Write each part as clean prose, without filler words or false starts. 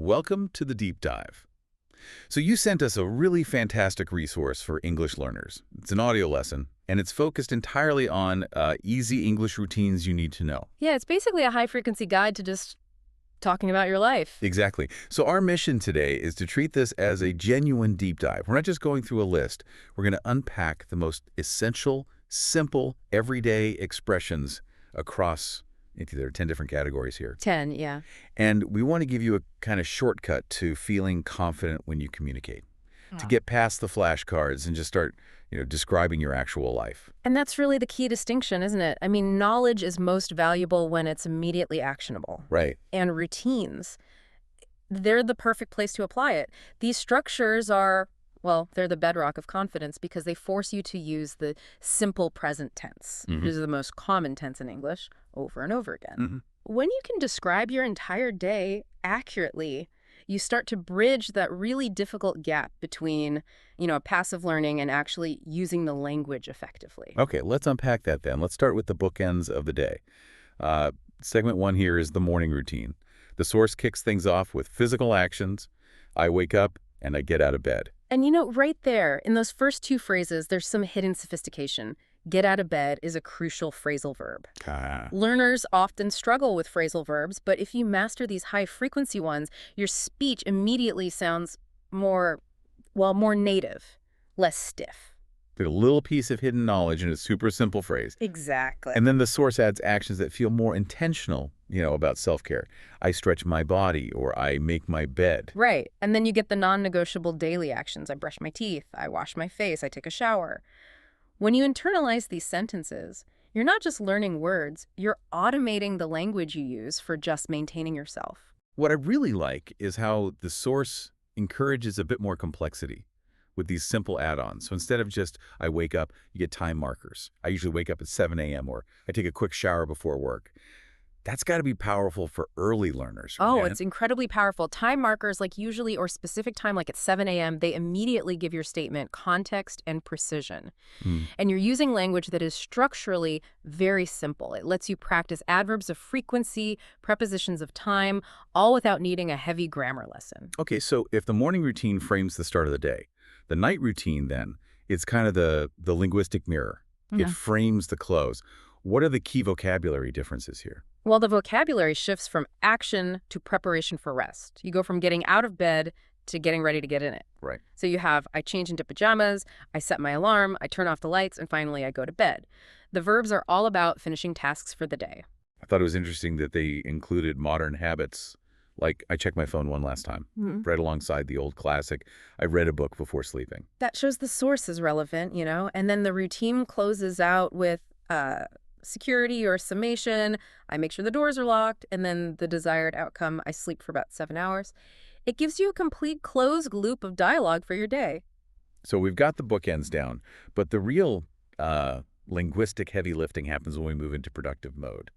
Welcome to the Deep Dive. So you sent us a really fantastic resource for English learners. It's an audio lesson, and it's focused entirely on easy English routines you need to know. Yeah, it's basically a high-frequency guide to just talking about your life. Exactly. So our mission today is to treat this as a genuine deep dive. We're not just going through a list. We're going to unpack the most essential, simple, everyday expressions across, there are 10 different categories here. 10, yeah. And we want to give you a kind of shortcut to feeling confident when you communicate, to get past the flashcards and just start, describing your actual life. And that's really the key distinction, isn't it? I mean, knowledge is most valuable when it's immediately actionable. Right. And routines, they're the perfect place to apply it. These structures are, well, they're the bedrock of confidence because they force you to use the simple present tense, which is the most common tense in English, over and over again. When you can describe your entire day accurately, you start to bridge that really difficult gap between, passive learning and actually using the language effectively. Okay, let's unpack that then. Let's start with the bookends of the day. Segment 1 here is the morning routine. The source kicks things off with physical actions. I wake up and I get out of bed. And right there, in those first two phrases, there's some hidden sophistication. Get out of bed is a crucial phrasal verb. Learners often struggle with phrasal verbs, but if you master these high-frequency ones, your speech immediately sounds more native, less stiff. There's a little piece of hidden knowledge in a super simple phrase. Exactly. And then the source adds actions that feel more intentional, about self-care. I stretch my body or I make my bed. Right. And then you get the non-negotiable daily actions. I brush my teeth, I wash my face, I take a shower. When you internalize these sentences, you're not just learning words, you're automating the language you use for just maintaining yourself. What I really like is how the source encourages a bit more complexity with these simple add-ons. So instead of just, I wake up, you get time markers. I usually wake up at 7 a.m. or I take a quick shower before work. That's got to be powerful for early learners. Oh, it's incredibly powerful. Time markers, like usually, or specific time, like at 7 a.m., they immediately give your statement context and precision. And you're using language that is structurally very simple. It lets you practice adverbs of frequency, prepositions of time, all without needing a heavy grammar lesson. Okay, so if the morning routine frames the start of the day, the night routine then, it's kind of the linguistic mirror. It frames the close. What are the key vocabulary differences here? Well, the vocabulary shifts from action to preparation for rest. You go from getting out of bed to getting ready to get in it. Right. So you have, I change into pajamas, I set my alarm, I turn off the lights, and finally I go to bed. The verbs are all about finishing tasks for the day. I thought it was interesting that they included modern habits, like I checked my phone one last time, right alongside the old classic, I read a book before sleeping. That shows the source is relevant, and then the routine closes out with security or summation. I make sure the doors are locked, and then the desired outcome, I sleep for about 7 hours. It gives you a complete closed loop of dialogue for your day. So we've got the bookends down, but the real linguistic heavy lifting happens when we move into productive mode.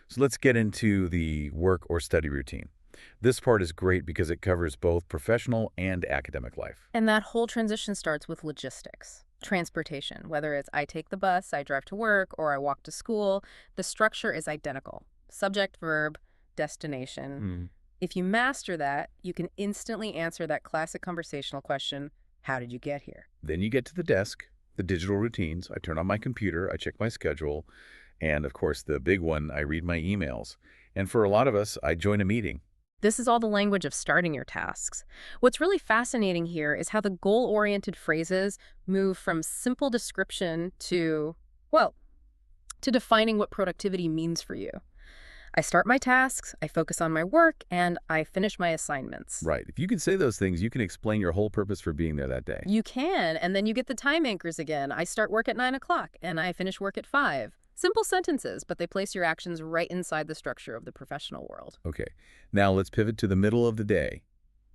So let's get into the work or study routine. This part is great because it covers both professional and academic life. And that whole transition starts with logistics. Transportation, whether it's I take the bus, I drive to work, or I walk to school, the structure is identical. Subject, verb, destination. If you master that, you can instantly answer that classic conversational question, how did you get here? Then you get to the desk, the digital routines. I turn on my computer, I check my schedule, and of course the big one, I read my emails. And for a lot of us, I join a meeting. This is all the language of starting your tasks. What's really fascinating here is how the goal-oriented phrases move from simple description to defining what productivity means for you. I start my tasks, I focus on my work, and I finish my assignments. Right. If you can say those things, you can explain your whole purpose for being there that day. You can, and then you get the time anchors again. I start work at 9 o'clock, and I finish work at 5. Simple sentences, but they place your actions right inside the structure of the professional world. Okay. Now let's pivot to the middle of the day,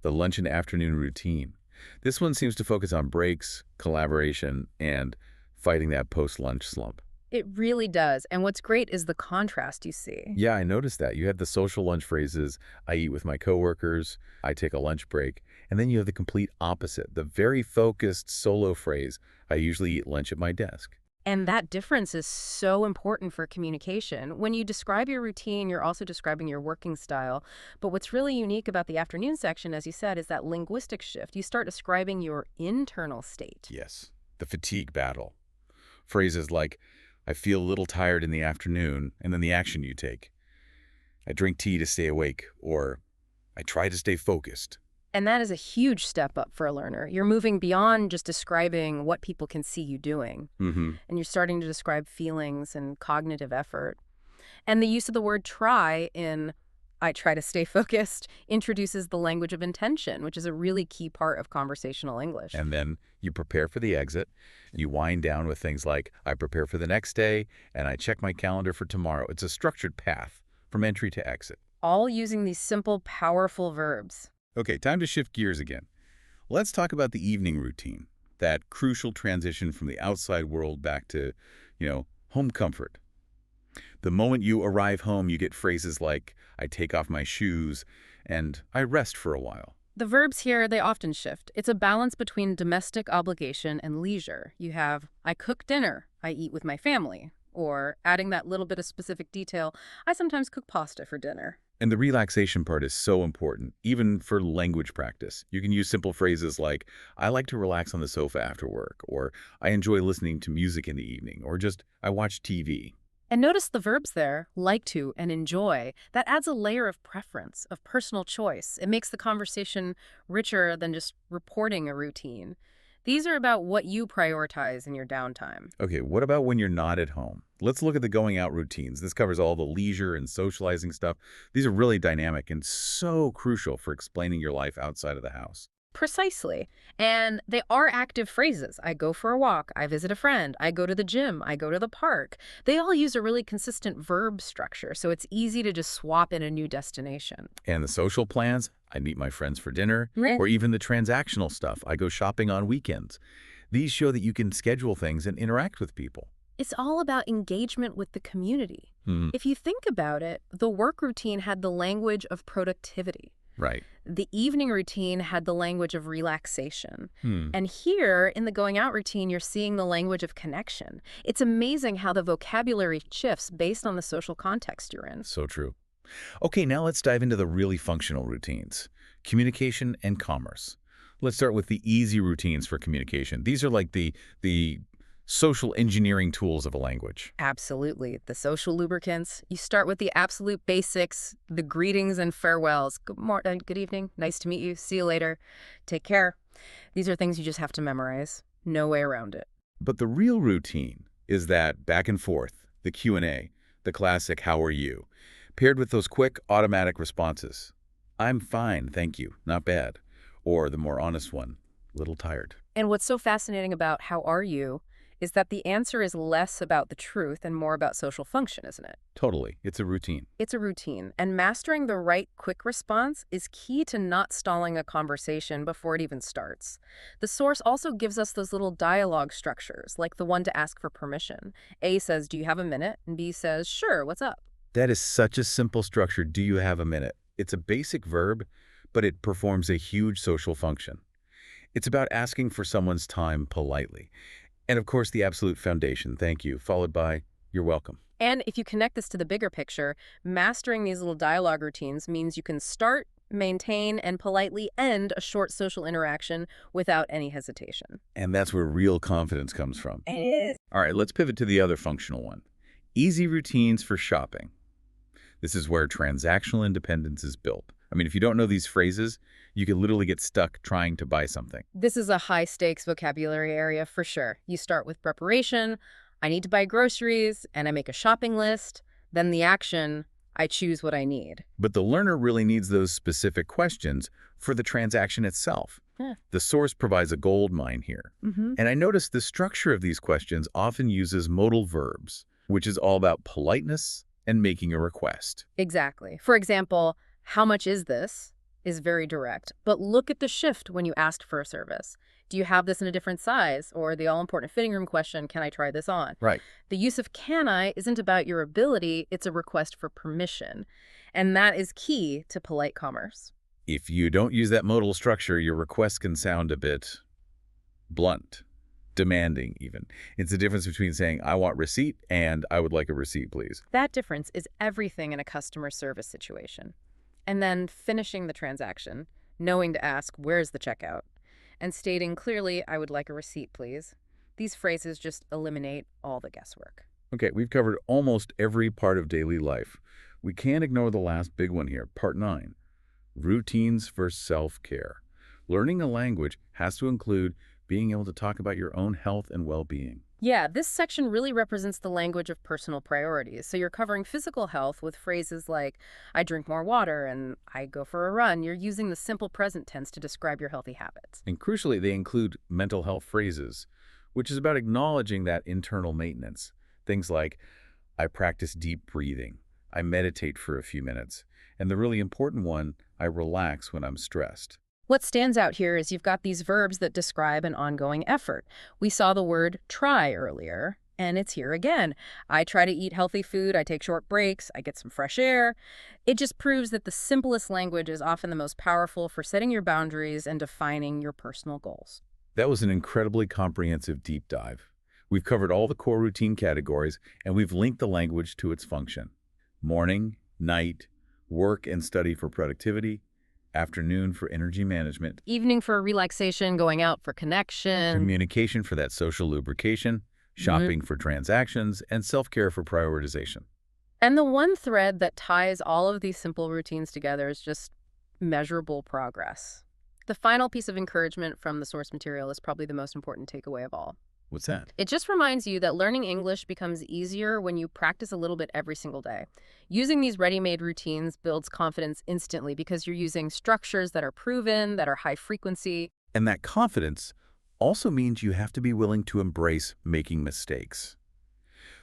the lunch and afternoon routine. This one seems to focus on breaks, collaboration, and fighting that post-lunch slump. It really does. And what's great is the contrast you see. Yeah, I noticed that. You have the social lunch phrases, I eat with my coworkers, I take a lunch break, and then you have the complete opposite, the very focused solo phrase, I usually eat lunch at my desk. And that difference is so important for communication. When you describe your routine, you're also describing your working style. But what's really unique about the afternoon section, as you said, is that linguistic shift. You start describing your internal state. Yes, the fatigue battle. Phrases like, I feel a little tired in the afternoon, and then the action you take. I drink tea to stay awake, or I try to stay focused. And that is a huge step up for a learner. You're moving beyond just describing what people can see you doing. Mm-hmm. And you're starting to describe feelings and cognitive effort. And the use of the word try in I try to stay focused introduces the language of intention, which is a really key part of conversational English. And then you prepare for the exit. You wind down with things like, I prepare for the next day, and I check my calendar for tomorrow. It's a structured path from entry to exit. All using these simple, powerful verbs. Okay, time to shift gears again. Let's talk about the evening routine, that crucial transition from the outside world back to, home comfort. The moment you arrive home, you get phrases like, I take off my shoes, and I rest for a while. The verbs here, they often shift. It's a balance between domestic obligation and leisure. You have, I cook dinner, I eat with my family. Or, adding that little bit of specific detail, I sometimes cook pasta for dinner. And the relaxation part is so important, even for language practice. You can use simple phrases like, I like to relax on the sofa after work, or I enjoy listening to music in the evening, or just, I watch TV. And notice the verbs there, like to and enjoy. That adds a layer of preference, of personal choice. It makes the conversation richer than just reporting a routine. These are about what you prioritize in your downtime. Okay, what about when you're not at home? Let's look at the going out routines. This covers all the leisure and socializing stuff. These are really dynamic and so crucial for explaining your life outside of the house. Precisely. And they are active phrases. I go for a walk. I visit a friend. I go to the gym. I go to the park. They all use a really consistent verb structure, so it's easy to just swap in a new destination. And the social plans, I meet my friends for dinner, Right. or even the transactional stuff, I go shopping on weekends. These show that you can schedule things and interact with people. It's all about engagement with the community. Hmm, If you think about it, the work routine had the language of productivity. right. The evening routine had the language of relaxation. Hmm. And here, in the going out routine, you're seeing the language of connection. It's amazing how the vocabulary shifts based on the social context you're in. So true. Okay, now let's dive into the really functional routines. Communication and commerce. Let's start with the easy routines for communication. These are like the social engineering tools of a language. Absolutely. The social lubricants. You start with the absolute basics, the greetings and farewells. Good morning, good evening, nice to meet you, see you later, take care. These are things you just have to memorize. No way around it. But the real routine is that back and forth, the Q&A, the classic how are you, paired with those quick automatic responses. I'm fine, thank you, not bad. Or the more honest one, little tired. And what's so fascinating about how are you is that the answer is less about the truth and more about social function, isn't it? Totally, it's a routine. It's a routine, and mastering the right quick response is key to not stalling a conversation before it even starts. The source also gives us those little dialogue structures, like the one to ask for permission. A says, do you have a minute? And B says, sure, what's up? That is such a simple structure. Do you have a minute? It's a basic verb, but it performs a huge social function. It's about asking for someone's time politely. And of course, the absolute foundation, thank you, followed by, you're welcome. And if you connect this to the bigger picture, mastering these little dialogue routines means you can start, maintain, and politely end a short social interaction without any hesitation. And that's where real confidence comes from. It is. All right, let's pivot to the other functional one. Easy routines for shopping. This is where transactional independence is built. I mean, if you don't know these phrases, you could literally get stuck trying to buy something. This is a high-stakes vocabulary area for sure. You start with preparation, I need to buy groceries, and I make a shopping list. Then the action, I choose what I need. But the learner really needs those specific questions for the transaction itself. Yeah. The source provides a gold mine here. And I noticed the structure of these questions often uses modal verbs, which is all about politeness and making a request. Exactly. For example, how much is this? Is very direct. But look at the shift when you ask for a service. Do you have this in a different size? Or the all-important fitting room question, can I try this on? Right. The use of can I isn't about your ability, it's a request for permission. And that is key to polite commerce. If you don't use that modal structure, your request can sound a bit blunt. demanding even. It's the difference between saying, I want receipt and I would like a receipt, please. That difference is everything in a customer service situation. And then finishing the transaction, knowing to ask, where's the checkout? And stating clearly, I would like a receipt, please. These phrases just eliminate all the guesswork. Okay, we've covered almost every part of daily life. We can't ignore the last big one here, part 9, routines for self-care. Learning a language has to include being able to talk about your own health and well-being. Yeah, this section really represents the language of personal priorities. So you're covering physical health with phrases like, I drink more water and I go for a run. You're using the simple present tense to describe your healthy habits. And crucially, they include mental health phrases, which is about acknowledging that internal maintenance. Things like, I practice deep breathing, I meditate for a few minutes, and the really important one, I relax when I'm stressed. What stands out here is you've got these verbs that describe an ongoing effort. We saw the word try earlier, and it's here again. I try to eat healthy food, I take short breaks, I get some fresh air. It just proves that the simplest language is often the most powerful for setting your boundaries and defining your personal goals. That was an incredibly comprehensive deep dive. We've covered all the core routine categories, and we've linked the language to its function. Morning, night, work and study for productivity, afternoon for energy management, Evening for relaxation, going out for connection. communication for that social lubrication, shopping for transactions, and self-care for prioritization. And the one thread that ties all of these simple routines together is just measurable progress. The final piece of encouragement from the source material is probably the most important takeaway of all. What's that? It just reminds you that learning English becomes easier when you practice a little bit every single day. Using these ready-made routines builds confidence instantly because you're using structures that are proven, that are high frequency. And that confidence also means you have to be willing to embrace making mistakes.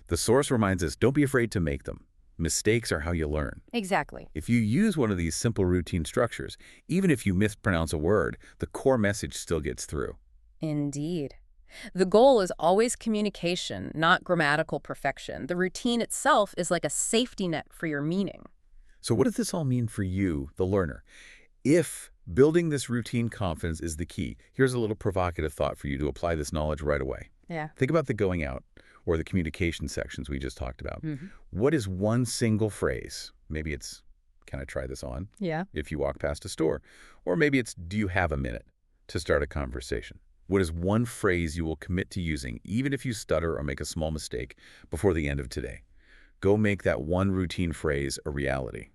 The source reminds us, don't be afraid to make them. Mistakes are how you learn. Exactly. If you use one of these simple routine structures, even if you mispronounce a word, the core message still gets through. Indeed. The goal is always communication, not grammatical perfection. The routine itself is like a safety net for your meaning. So what does this all mean for you, the learner? If building this routine confidence is the key, here's a little provocative thought for you to apply this knowledge right away. Yeah. Think about the going out or the communication sections we just talked about. Mm-hmm. What is one single phrase? Maybe it's, can I try this on? Yeah. If you walk past a store. Or maybe it's, do you have a minute to start a conversation? What is one phrase you will commit to using, even if you stutter or make a small mistake, before the end of today? Go make that one routine phrase a reality.